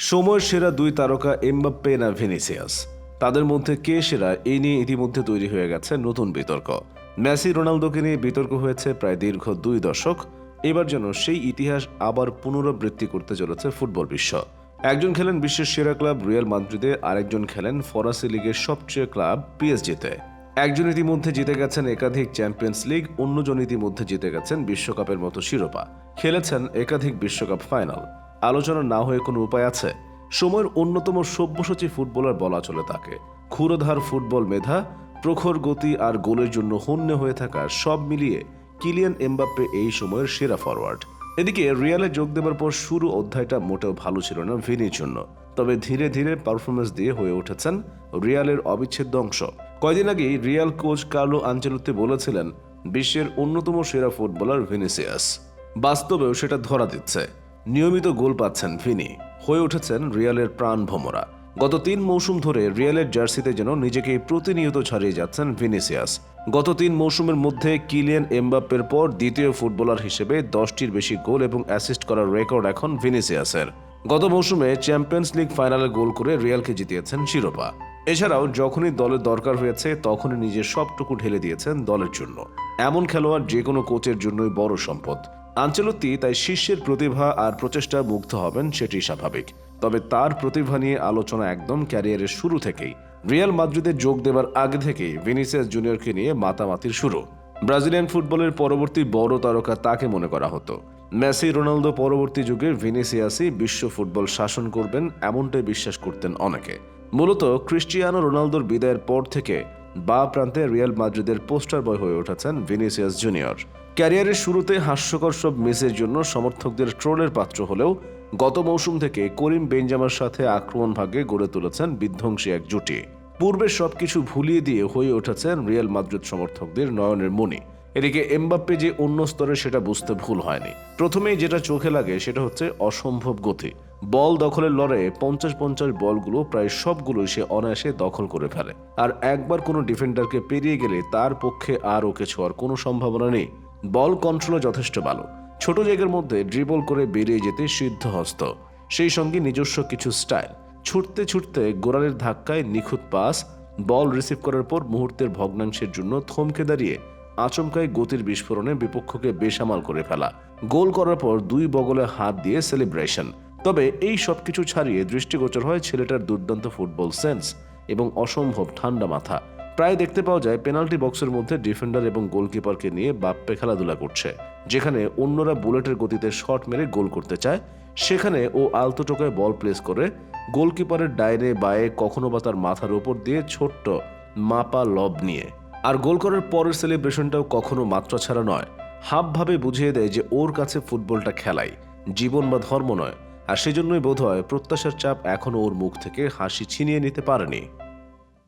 সময়ের সেরা দুই তারকা এমবাপ্পে না ভিনিসিয়াস, তাদের মধ্যে কে সেরা এই নিয়ে ইতিমধ্যে তৈরি হয়ে গেছে নতুন বিতর্ক। মেসি রোনালদোকে নিয়ে বিতর্ক হয়েছে প্রায় দীর্ঘ 2 দশক। এবার যেন সেই ইতিহাস আবার পুনরাবৃত্তি করতে চলেছে ফুটবল বিশ্ব। একজন খেলেন বিশ্বের সেরা ক্লাব রিয়াল মাদ্রিদে, আরেকজন খেলেন ফরাসি লিগের সবচেয়ে ক্লাব পিএসজিতে। একজন ইতিমধ্যে জিতে গেছেন একাধিক চ্যাম্পিয়ন্স লিগ, অন্যজন ইতিমধ্যে জিতে গেছেন বিশ্বকাপের মতো শিরোপা, খেলেছেন একাধিক বিশ্বকাপ ফাইনাল। আলোচনা না হয়ে কোনো উপায় আছে? সময়ের অন্যতম সব্যসাচী ফুটবলার বলা চলে তাকে। ক্ষুরধার ফুটবল মেধা, প্রখর গতি আর গোলের জন্য হন্যে হয়ে থাকা, সব মিলিয়ে কিলিয়ান এমবাপ্পে এই সময়ের সেরা ফরওয়ার্ড। এদিকে রিয়ালে যোগ দেওয়ার পর শুরু অধ্যায়টা মোটেও ভালো ছিল না ভিনির জন্য, তবে ধীরে ধীরে পারফরমেন্স দিয়ে হয়ে উঠেছেন রিয়ালের অবিচ্ছেদ্য অংশ। কয়দিন আগেই রিয়াল কোচ কার্লো আনচেলত্তি বলেছিলেন বিশ্বের অন্যতম সেরা ফুটবলার ভিনিসিয়াস। বাস্তবেও সেটা ধরা দিচ্ছে। নিয়মিত গোল পাচ্ছেন ভিনি, হয়ে উঠেছেন রিয়ালের প্রাণ ভোমরা। গত 3 মৌসুম ধরে রিয়ালের জার্সিতে যেন নিজেকে প্রতিনিয়ত ছাড়িয়ে যাচ্ছেন ভিনিসিয়াস। গত 3 মৌসুমের মধ্যে কিলিয়ান এমবাপ্পের পর দ্বিতীয় ফুটবলার হিসেবে 10টির বেশি গোল এবং অ্যাসিস্ট করার রেকর্ড এখন ভিনিসিয়াসের। গত মৌসুমে চ্যাম্পিয়ন্স লিগ ফাইনালে গোল করে রিয়ালকে জিতিয়েছেন শিরোপা। এছাড়াও যখনই দলের দরকার হয়েছে তখনই নিজের সবটুকু ঢেলে দিয়েছেন দলের জন্য। এমন খেলোয়াড় যে কোনো কোচের জন্যই বড় সম্পদ। আনচেলত্তি তাই শিষ্যের প্রতিভা আর প্রচেষ্টা মুগ্ধ হবেন, সেটি স্বাভাবিক। তবে তার প্রতিভা নিয়ে আলোচনা একদম ক্যারিয়ারের শুরু থেকেই। রিয়াল মাদ্রিদে যোগ দেওয়ার আগে থেকেই ভিনিসিয়াস জুনিয়রকে নিয়ে মাতামাতির শুরু। ব্রাজিলিয়ান ফুটবলের পরবর্তী বড় তারকা তাকে মনে করা হতো। মেসি রোনালদো পরবর্তী যুগে ভিনিসিয়াসই বিশ্ব ফুটবল শাসন করবেন, এমনটাই বিশ্বাস করতেন অনেকে। মূলত ক্রিস্টিয়ানো রোনালদোর বিদায়ের পর থেকে বাঁ প্রান্তে রিয়াল মাদ্রিদের পোস্টার বয় হয়ে উঠেছেন ভিনিসিয়াস জুনিয়র। ক্যারিয়ারের শুরুতে হাস্যকর সব মিসের জন্য সমর্থকদের ট্রোলের পাত্র হলেও গত মৌসুম থেকে করিম বেনজামার সাথে আক্রমণ ভাগে গড়ে তুলেছেন বিধ্বংসী এক জুটি। পূর্বের সবকিছু ভুলিয়ে দিয়ে হয়ে উঠেছেন রিয়াল মাদ্রিদ সমর্থকদের নয়নের মণি। এদিকে এমবাপ্পে যে অন্য স্তরে সেটা বুঝতে ভুল হয়নি। প্রথমেই যেটা চোখে লাগে সেটা হচ্ছে অসম্ভব গতি। বল দখলের লড়াইয়ে 50-50 বলগুলো প্রায় সবগুলোই সে অনায়াসে দখল করে ফেলে। আর একবার কোনো ডিফেন্ডারকে পেরিয়ে গেলে তার পক্ষে আর ওকে ছোঁয়ার কোনো সম্ভাবনা নেই। বল কন্ট্রোলও যথেষ্ট ভালো। ছোট জায়গার মধ্যে ড্রিবল করে বেরিয়ে যেতে সিদ্ধহস্ত। সেই সঙ্গে নিজস্ব কিছু স্টাইল। ছুটতে ছুটতে গোড়ালির ধাক্কায় নিখুঁত পাস, বল রিসিভ করার পর মুহূর্তের ভগ্নাংশের জন্য থমকে দাঁড়িয়ে আচমকায় গতির বিস্ফোরণে বিপক্ষকে বেসামাল করে ফেলা, গোল করার পর 2 বগলে হাত দিয়ে সেলিব্রেশন। তবে এই সবকিছু ছাড়িয়ে দৃষ্টিগোচর হয় ছেলেটার দুর্দান্ত ফুটবল সেন্স এবং অসম্ভব ঠান্ডা মাথা। প্রায় দেখতে পাওয়া যায় পেনাল্টি বক্সের মধ্যে ডিফেন্ডার এবং গোলকিপারকে নিয়ে বাপ্পে খেলাধুলা করছে। যেখানে অন্যরা বুলেটের গতিতে শট মেরে গোল করতে চায়, সেখানে ও আলতো টোকায় বল প্লেস করে গোলকিপারের ডাইনে বায়ে, কখনো বা তার মাথার উপর দিয়ে ছোট্ট মাপা লব নিয়ে। আর গোল করার পরের সেলিব্রেশনটাও কখনো মাত্রা ছাড়া নয়। হাবভাবে বুঝিয়ে দেয় যে ওর কাছে ফুটবলটা খেলাই, জীবন বা ধর্ম নয়। আর সেজন্যই বোধহয় প্রত্যাশার চাপ এখনো ওর মুখ থেকে হাসি ছিনিয়ে নিতে পারেনি।